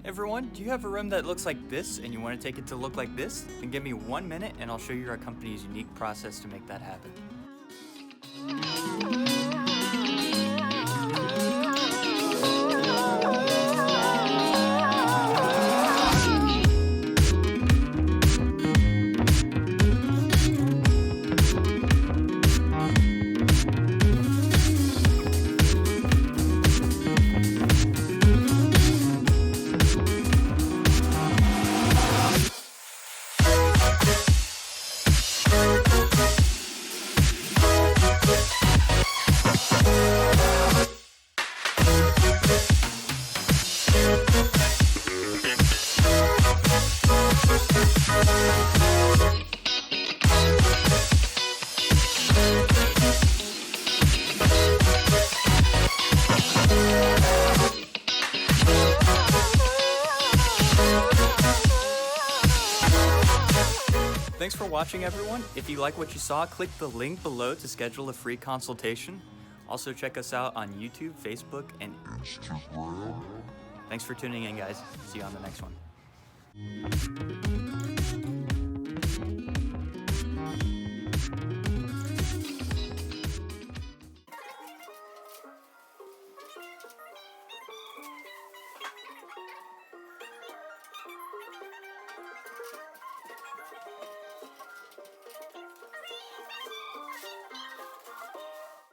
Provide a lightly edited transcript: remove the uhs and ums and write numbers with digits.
Everyone, do you have a room that looks like this and you want to take it to look like this? Then give me 1 minute and I'll show you our company's unique process to make that happen. Thanks for watching, everyone. If you like what you saw, click the link below to schedule a free consultation. Also check us out on YouTube, Facebook, and Instagram. Thanks for tuning in, guys. See you on the next one.